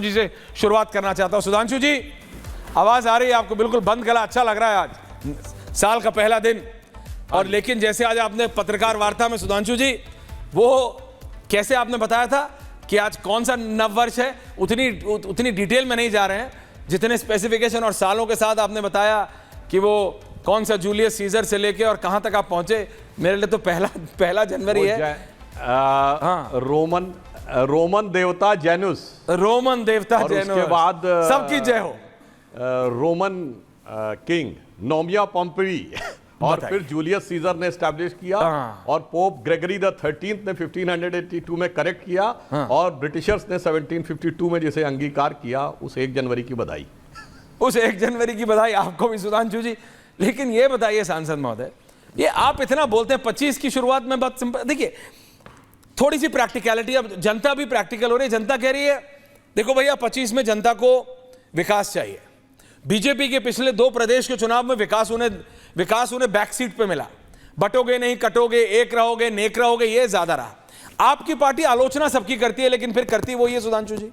जी से शुरुआत करना चाहता हूं। सुधांशु जी, आवाज आ रही है आपको? बिल्कुल बंद गला, अच्छा लग रहा है आज साल का पहला दिन। और लेकिन जैसे आज आपने पत्रकार वार्ता में सुधांशु जी, वो कैसे आपने बताया था कि आज कौन सा नववर्ष है, उतनी डिटेल में नहीं जा रहे हैं जितने स्पेसिफिकेशन और सालों के साथ आपने बताया कि वो कौन सा जूलियस सीजर से लेके और कहां तक आप पहुंचे। मेरे लिए तो पहला जनवरी है। हाँ, रोमन देवता जेनुस, रोमन देवता जेनुस, उसके बाद सबकी जय हो। रोमन किंग नोमिया पॉम्पी और फिर जूलियस सीजर ने एस्टैब्लिश किया और पोप ग्रेगरी द 13th ने 1582 में करेक्ट किया और ब्रिटिशर्स ने 1752 में जिसे अंगीकार किया। उस 1 जनवरी की बधाई, उस 1 जनवरी की बधाई आपको भी सुधांशु जी। लेकिन ये बताइए सांसद महोदय, ये आप इतना बोलते हैं 25 की शुरुआत में, बात सिंपल देखिए, थोड़ी सी प्रैक्टिकलिटी। अब जनता भी प्रैक्टिकल हो रही है। जनता कह रही है देखो भैया 25 में जनता को विकास चाहिए। बीजेपी के पिछले 2 प्रदेश के चुनाव में विकास उन्हें बैक सीट पे मिला। बटोगे नहीं कटोगे, एक रहोगे नेक रहोगे, ये ज्यादा रहा। आपकी पार्टी आलोचना सबकी करती है, लेकिन फिर करती वही है। सुधांशु जी,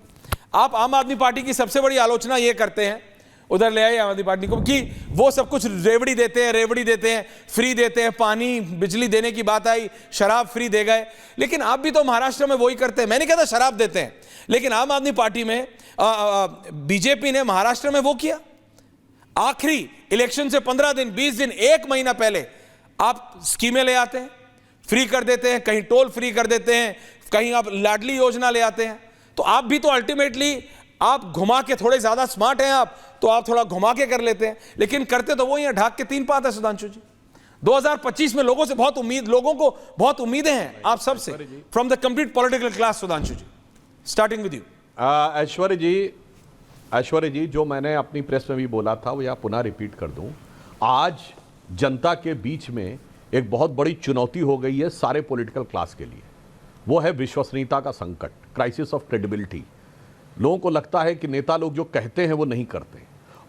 आप आम आदमी पार्टी की सबसे बड़ी आलोचना ये करते हैं, उधर ले आए आम आदमी पार्टी को, कि वो सब कुछ रेवड़ी देते हैं, फ्री देते हैं, पानी बिजली देने की बात आई, शराब फ्री दे गए। लेकिन आप भी तो महाराष्ट्र में वही करते हैं। मैं नहीं कहता शराब देते हैं, लेकिन आम आदमी पार्टी में बीजेपी ने महाराष्ट्र में वो किया। आखिरी इलेक्शन से 15 दिन, 20 दिन, 1 महीना पहले आप स्कीमें ले आते हैं, फ्री कर देते हैं, कहीं टोल फ्री कर देते हैं, कहीं आप लाडली योजना ले आते हैं। तो आप भी तो अल्टीमेटली आप घुमा के, थोड़े ज्यादा स्मार्ट हैं आप, तो आप थोड़ा घुमा के कर लेते हैं, लेकिन करते तो वो ही ढाक के 3 पात है। सुधांशु जी, 2025 में लोगों को बहुत उम्मीदें हैं आप सबसे, from the complete political class. Sudhanshu ji, starting with you. Aishwarya ji, जो मैंने अपनी प्रेस में भी बोला था वो यहाँ पुनः रिपीट कर दूं। आज जनता के बीच में एक बहुत बड़ी चुनौती हो गई है सारे पॉलिटिकल क्लास के लिए, वो है विश्वसनीयता का संकट, क्राइसिस ऑफ क्रेडिबिलिटी। लोगों को लगता है कि नेता लोग जो कहते हैं वो नहीं करते,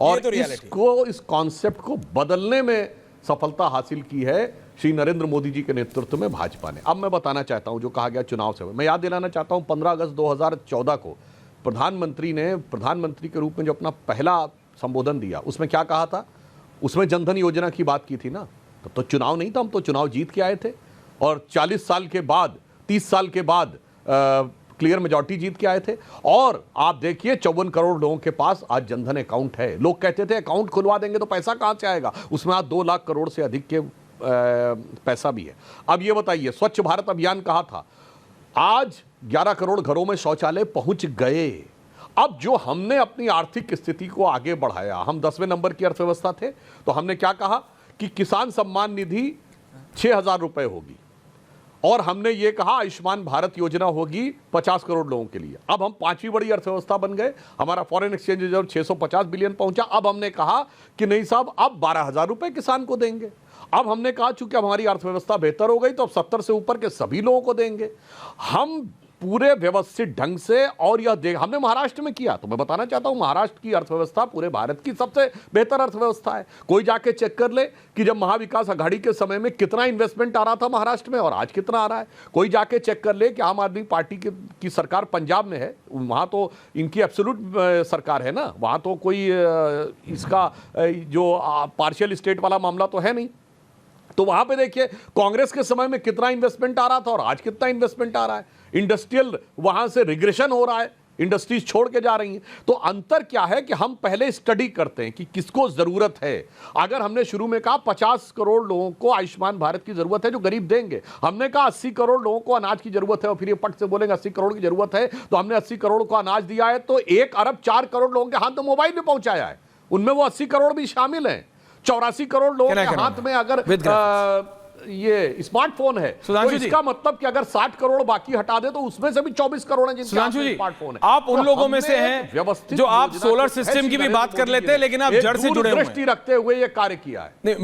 और तो इस कॉन्सेप्ट को बदलने में सफलता हासिल की है श्री नरेंद्र मोदी जी के नेतृत्व में भाजपा ने। अब मैं बताना चाहता हूं, जो कहा गया चुनाव से, मैं याद दिलाना चाहता हूं 15 अगस्त 2014 को प्रधानमंत्री ने प्रधानमंत्री के रूप में जो अपना पहला संबोधन दिया, उसमें क्या कहा था? उसमें जनधन योजना की बात की थी ना। तो चुनाव नहीं था, हम तो चुनाव जीत के आए थे, और 40 साल के बाद, 30 साल के बाद क्लियर मेजॉरिटी जीत के आए थे। और आप देखिए 54 करोड़ लोगों के पास आज जनधन अकाउंट है। लोग कहते थे अकाउंट खुलवा देंगे तो पैसा कहां से आएगा, उसमें आज 2 लाख करोड़ से अधिक के पैसा भी है। अब ये बताइए, स्वच्छ भारत अभियान कहा था, आज 11 करोड़ घरों में शौचालय पहुंच गए। अब जो हमने अपनी आर्थिक स्थिति को आगे बढ़ाया, हम 10वें नंबर की अर्थव्यवस्था थे, तो हमने क्या कहा कि किसान सम्मान निधि 6,000 रुपए होगी, और हमने ये कहा आयुष्मान भारत योजना होगी 50 करोड़ लोगों के लिए। अब हम 5वीं बड़ी अर्थव्यवस्था बन गए, हमारा फॉरेन एक्सचेंज रिजर्व 650 बिलियन पहुंचा। अब हमने कहा कि नहीं साहब, अब 12,000 रुपए किसान को देंगे। अब हमने कहा चूंकि हमारी अर्थव्यवस्था बेहतर हो गई तो अब 70 से ऊपर के सभी लोगों को देंगे। हम पूरे व्यवस्थित ढंग से, और यह हमने महाराष्ट्र में किया। तो मैं बताना चाहता हूं, महाराष्ट्र की अर्थव्यवस्था पूरे भारत की सबसे बेहतर अर्थव्यवस्था है। कोई जाके चेक कर ले कि जब महाविकास आघाड़ी के समय में कितना इन्वेस्टमेंट आ रहा था महाराष्ट्र में और आज कितना आ रहा है। कोई जाके चेक कर ले कि आम आदमी पार्टी की सरकार पंजाब में है, वहां तो इनकी एब्सोल्यूट सरकार है ना, वहां तो कोई इसका जो पार्शियल स्टेट वाला मामला तो है नहीं। तो वहां पे देखिए कांग्रेस के समय में कितना इन्वेस्टमेंट आ रहा था और आज कितना इन्वेस्टमेंट आ रहा है। इंडस्ट्रियल वहां से रिग्रेशन हो रहा है, इंडस्ट्रीज छोड़ के जा रही हैं। तो अंतर क्या है कि हम पहले स्टडी करते हैं कि किसको जरूरत है। अगर हमने शुरू में कहा 50 करोड़ लोगों को आयुष्मान भारत की जरूरत है जो गरीब देंगे, हमने कहा 80 करोड़ लोगों को अनाज की जरूरत है, और फिर ये पट से बोलेंगे 80 करोड़ की जरूरत है, तो हमने 80 करोड़ को अनाज दिया है, तो 1 अरब 4 करोड़ लोगों के हाथ में मोबाइल भी पहुंचाया है। उनमें वो 80 करोड़ भी शामिल हैं। 84 करोड़ लोगों के हाथ में अगर ये स्मार्टफोन है, तो इसका मतलब कि अगर 60 करोड़ बाकी हटा दे तो उसमें से भी 24 करोड़ हैं जिनके हाथ में स्मार्टफोन है। आप उन लोगों में से हैं जो आप सोलर सिस्टम की भी बात कर लेते हैं, लेकिन आप जड़ से जुड़े हुए हैं। दृष्टि रखते हुए ये कार्य किया है। नहीं,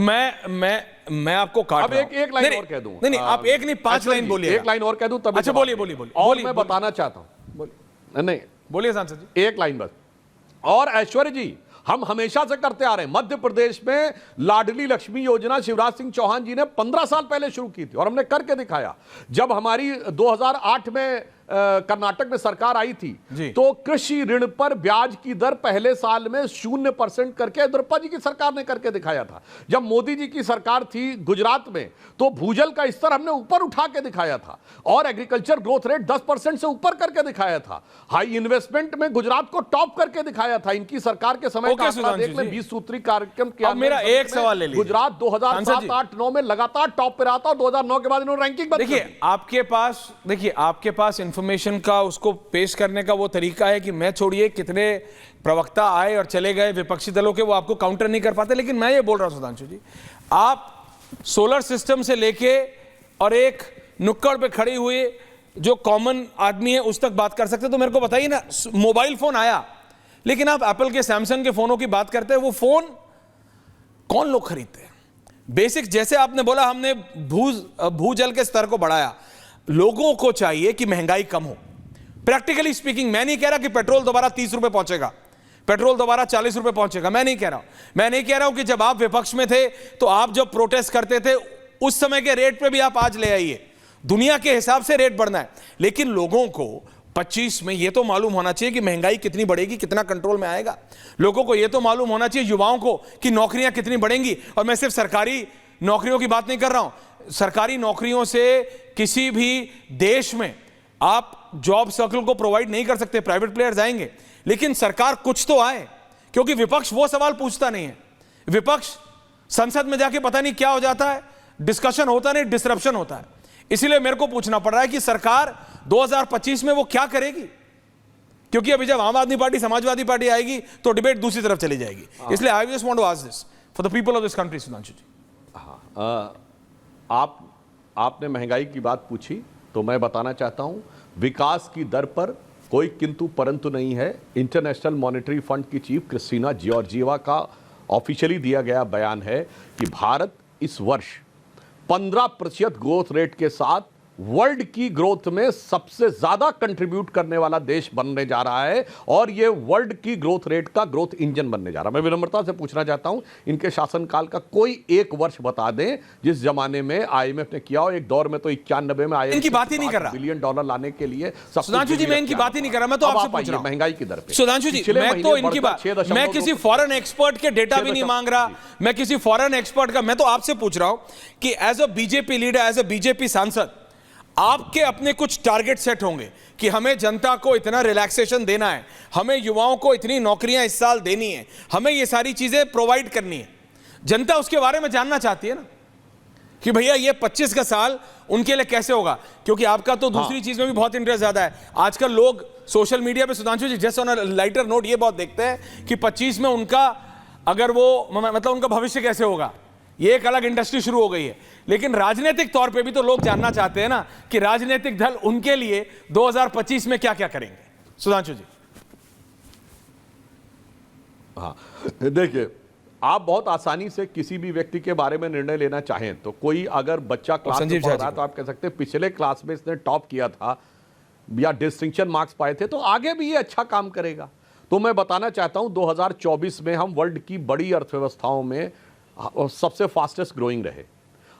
मैं आपको काट रहा हूं। अब एक लाइन और कह दूं। नहीं, आप एक नहीं 5 लाइन बोलिए। एक लाइन और कह दूं तब। अच्छा, बोलिए। और मैं बताना चाहता हूं, नहीं बोलिए सांसद जी, एक लाइन बस। और ऐश्वर्य जी, हम हमेशा से करते आ रहे हैं, मध्य प्रदेश में लाडली लक्ष्मी योजना शिवराज सिंह चौहान जी ने 15 साल पहले शुरू की थी और हमने करके दिखाया। जब हमारी 2008 में कर्नाटक में सरकार आई जी। थी तो कृषि ऋण पर ब्याज की दर पहले साल में 0% करके येदियुरप्पा जी की सरकार ने करके दिखाया था। जब मोदी जी की सरकार थी गुजरात में तो भूजल का स्तर हमने ऊपर उठा के दिखाया था और एग्रीकल्चर ग्रोथ रेट 10% से ऊपर करके दिखाया था। हाई इन्वेस्टमेंट में गुजरात को टॉप करके दिखाया था। इनकी सरकार के समय का आंकड़ा देख लें, 20 सूत्री कार्यक्रम किया। मेरा एक सवाल ले लीजिए। गुजरात 2007-8-9 में लगातार टॉप पे रहा था और 2009 के बाद इन्होंने रैंकिंग बदली। देखिए आपके पास इंफॉर्मेशन का उसको पेश करने का वो तरीका है कि मैं छोड़िए कितने प्रवक्ता आए और चले गए विपक्षी दलों के, वो आपको काउंटर नहीं कर पाते। लेकिन मैं ये बोल रहा हूं सुधांशु जी, आप सोलर सिस्टम से लेके और एक नुक्कड़ पे खड़ी हुई जो कॉमन आदमी है उस तक बात कर सकते, तो मेरे को बताइए ना। मोबाइल फोन आया लेकिन आप एप्पल के सैमसंग के फोनों की बात करते हैं, वो फोन कौन लोग खरीदते हैं? बेसिक, जैसे आपने बोला हमने भूजल के स्तर को बढ़ाया, लोगों को चाहिए कि महंगाई कम हो। प्रैक्टिकली स्पीकिंग, मैं नहीं कह रहा कि पेट्रोल दोबारा 30 रुपए पहुंचेगा, पेट्रोल दोबारा 40 रुपए पहुंचेगा, मैं नहीं कह रहा हूं कि जब आप विपक्ष में थे तो आप जब प्रोटेस्ट करते थे उस समय के रेट पे भी आप आज ले आइए। दुनिया के हिसाब से रेट बढ़ना है, लेकिन लोगों को 25 में यह तो मालूम होना चाहिए कि महंगाई कितनी बढ़ेगी, कितना कंट्रोल में आएगा। लोगों को यह तो मालूम होना चाहिए, युवाओं को, कि नौकरियां कितनी बढ़ेंगी। और मैं सिर्फ सरकारी नौकरियों की बात नहीं कर रहा हूं, सरकारी नौकरियों से किसी भी देश में आप जॉब सर्कल को प्रोवाइड नहीं कर सकते, प्राइवेट प्लेयर्स आएंगे। लेकिन सरकार कुछ तो आए, क्योंकि विपक्ष वो सवाल पूछता नहीं है। विपक्ष संसद में जाके पता नहीं क्या हो जाता है, डिस्कशन होता नहीं, डिसरप्शन होता है। इसीलिए मेरे को पूछना पड़ रहा है कि सरकार 2025 में वो क्या करेगी, क्योंकि अभी जब आम आदमी पार्टी समाजवादी पार्टी आएगी तो डिबेट दूसरी तरफ चली जाएगी। इसलिए I just want to ask this for the people of this country. Sudhanshu ji, आपने महंगाई की बात पूछी तो मैं बताना चाहता हूं, विकास की दर पर कोई किंतु परंतु नहीं है। इंटरनेशनल मॉनेटरी फंड की चीफ क्रिस्टीना जॉर्जिएवा का ऑफिशियली दिया गया बयान है कि भारत इस वर्ष 15% ग्रोथ रेट के साथ वर्ल्ड की ग्रोथ में सबसे ज्यादा कंट्रीब्यूट करने वाला देश बनने जा रहा है और यह वर्ल्ड की ग्रोथ रेट का ग्रोथ इंजन बनने जा रहा है। मैं विनम्रता से पूछना चाहता हूं, इनके शासनकाल का कोई एक वर्ष बता दें जिस जमाने में आईएमएफ ने किया हो। एक दौर में तो 91 में आईएमएफ इनकी बात ही नहीं कर रहा, $1 बिलियन लाने के लिए। सुधांशु जी, मैं इनकी बात ही नहीं कर रहा, मैं तो आपसे पूछ रहा हूं महंगाई की दर पे। सुधांशु जी, मैं तो इनकी बात, मैं किसी फॉरेन एक्सपर्ट के डेटा भी नहीं मांग रहा, मैं किसी फॉरेन एक्सपर्ट का, मैं तो आपसे पूछ रहा हूं कि as a BJP leader, as a BJP सांसद, आपके अपने कुछ टारगेट सेट होंगे कि हमें जनता को इतना रिलैक्सेशन देना है, हमें युवाओं को इतनी नौकरियां इस साल देनी है, हमें ये सारी चीजें प्रोवाइड करनी है। जनता उसके बारे में जानना चाहती है ना कि भैया ये 25 का साल उनके लिए कैसे होगा। क्योंकि आपका तो दूसरी चीज में भी बहुत इंटरेस्ट ज्यादा है। आजकल लोग सोशल मीडिया पे, Sudhanshu ji, just on a lighter note, ये बहुत देखते हैं कि 25 में उनका, अगर वो मतलब उनका भविष्य कैसे होगा, ये एक अलग इंडस्ट्री शुरू हो गई है। लेकिन राजनीतिक तौर पे भी तो लोग जानना चाहते हैं ना कि राजनीतिक दल उनके लिए 2025 में क्या क्या करेंगे। सुधांशु जी, हाँ, देखिए, आप बहुत आसानी से किसी भी व्यक्ति के बारे में निर्णय लेना चाहें तो कोई अगर बच्चा क्लास में पढ़ रहा है तो आप कह सकते हैं पिछले क्लास में इसने टॉप किया था या डिस्टिंक्शन मार्क्स पाए थे तो आगे भी ये अच्छा काम करेगा। तो मैं बताना चाहता हूं 2024 में हम वर्ल्ड की बड़ी अर्थव्यवस्थाओं में सबसे फास्टेस्ट ग्रोइंग रहे।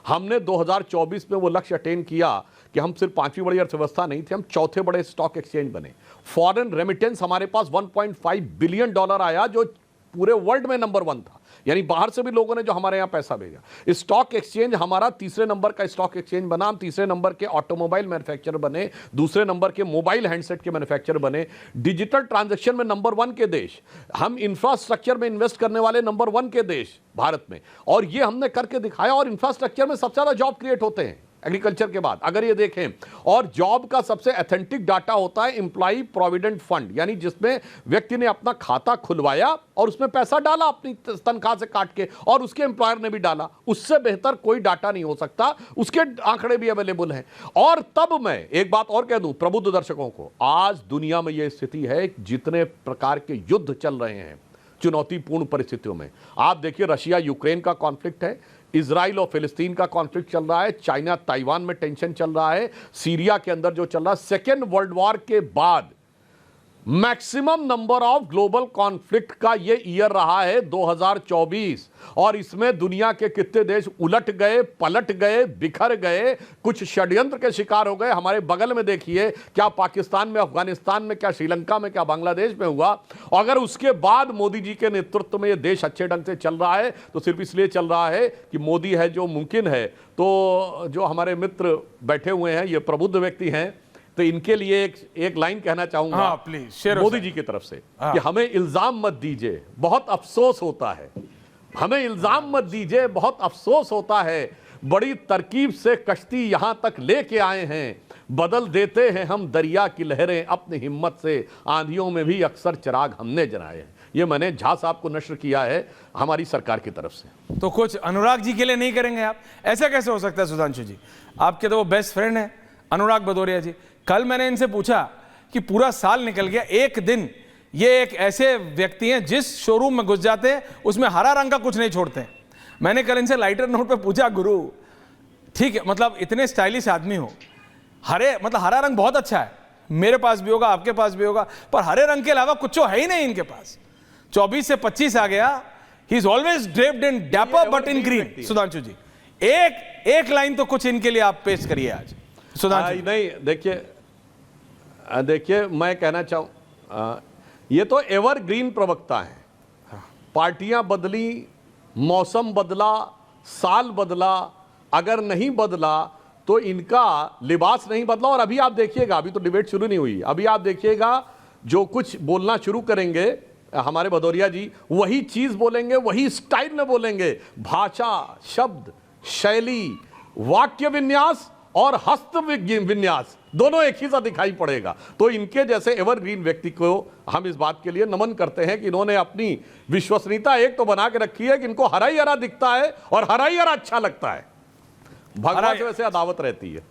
हमने 2024 में वो लक्ष्य अटेन किया कि हम सिर्फ 5वीं बड़ी अर्थव्यवस्था नहीं थे, हम चौथे बड़े स्टॉक एक्सचेंज बने। फॉरेन रेमिटेंस हमारे पास $1.5 बिलियन आया जो पूरे वर्ल्ड में नंबर 1 था, यानी बाहर से भी लोगों ने जो हमारे यहां पैसा भेजा। स्टॉक एक्सचेंज हमारा तीसरे नंबर का स्टॉक एक्सचेंज बना, हम तीसरे नंबर के ऑटोमोबाइल मैन्युफैक्चरर बने, दूसरे नंबर के मोबाइल हैंडसेट के मैन्युफैक्चरर बने, डिजिटल ट्रांजैक्शन में नंबर 1 के देश, हम इंफ्रास्ट्रक्चर में इन्वेस्ट करने वाले नंबर 1 के देश भारत में, और ये हमने करके दिखाया। और इंफ्रास्ट्रक्चर में सबसे ज्यादा जॉब क्रिएट होते हैं एग्रीकल्चर के बाद, अगर ये देखें। और जॉब का सबसे ऑथेंटिक डाटा होता है एम्प्लॉय प्रोविडेंट फंड, यानी जिसमें व्यक्ति ने अपना खाता खुलवाया और उसमें पैसा डाला अपनी तनख्वाह से काट के, और उसके एम्प्लॉयर ने भी डाला। उससे बेहतर कोई डाटा नहीं हो सकता, उसके आंकड़े भी अवेलेबल हैं। और तब मैं एक बात और कह दूं प्रबुद्ध दर्शकों को, आज दुनिया में यह स्थिति है, जितने प्रकार के युद्ध चल रहे हैं चुनौतीपूर्ण परिस्थितियों में, आप देखिए रशिया यूक्रेन का कॉन्फ्लिक्ट है, इजराइल और फिलिस्तीन का कॉन्फ्लिक्ट चल रहा है, चाइना ताइवान में टेंशन चल रहा है, सीरिया के अंदर जो चल रहा है, सेकेंड वर्ल्ड वॉर के बाद maximum number of global conflict का ये ईयर रहा है 2024, और इसमें दुनिया के कितने देश उलट गए, पलट गए, बिखर गए, कुछ षड्यंत्र के शिकार हो गए। हमारे बगल में देखिए, क्या पाकिस्तान में, अफगानिस्तान में, क्या श्रीलंका में, क्या बांग्लादेश में हुआ। अगर उसके बाद मोदी जी के नेतृत्व में ये देश अच्छे ढंग से चल रहा है तो सिर्फ इसलिए चल रहा है कि मोदी है जो मुमकिन है। तो जो हमारे मित्र बैठे हुए हैं, ये प्रबुद्ध व्यक्ति हैं, तो इनके लिए एक लाइन कहना चाहूंगा, हाँ, प्लीज शेर मोदी जी की तरफ से, कि हमें इल्जाम मत दीजिए, बहुत अफसोस होता है। हमें इल्जाम मत दीजिए, बहुत अफसोस होता है। बड़ी तरकीब से कश्ती यहां तक लेके आए हैं, बदल देते हैं हम दरिया की लहरें अपनी हिम्मत से, आंधियों में भी अक्सर चिराग हमने जलाए हैं। ये मैंने झा साहब को नश्र किया है हमारी सरकार की तरफ से। तो कुछ अनुराग जी के लिए नहीं करेंगे आप? ऐसा कैसे हो सकता है सुधांशु जी? आपके तो वो बेस्ट फ्रेंड हैं अनुराग भदौरिया जी। कल मैंने इनसे पूछा कि पूरा साल निकल गया, एक दिन ये एक ऐसे व्यक्ति हैं जिस शोरूम में घुस जाते हैं उसमें हरा रंग का कुछ नहीं छोड़ते। मैंने कल इनसे लाइटर नोट पे पूछा, गुरु ठीक है, मतलब इतने स्टाइलिश आदमी हो, हरा रंग बहुत अच्छा है, मेरे पास भी होगा, आपके पास भी होगा, पर हरे रंग के अलावा कुछ है ही नहीं इनके पास। 24 से 25 आ गया, he is always draped in dapper but in green. Sudhanshu ji, एक लाइन तो कुछ इनके लिए आप पेश करिए आज। सुधांशु नहीं, देखिए मैं कहना चाहूं, ये तो एवरग्रीन प्रवक्ता है। पार्टियां बदली, मौसम बदला, साल बदला, अगर नहीं बदला तो इनका लिबास नहीं बदला। और अभी आप देखिएगा, अभी तो डिबेट शुरू नहीं हुई, अभी आप देखिएगा जो कुछ बोलना शुरू करेंगे हमारे भदौरिया जी, वही चीज बोलेंगे, वही स्टाइल में बोलेंगे। भाषा, शब्द, शैली, वाक्य विन्यास और हस्त विन्यास दोनों एक ही सा दिखाई पड़ेगा। तो इनके जैसे एवरग्रीन व्यक्ति को हम इस बात के लिए नमन करते हैं कि इन्होंने अपनी विश्वसनीयता एक तो बना के रखी है कि इनको हरा ही हरा दिखता है और हरा ही हरा अच्छा लगता है। भगवान से वैसे अदावत रहती है।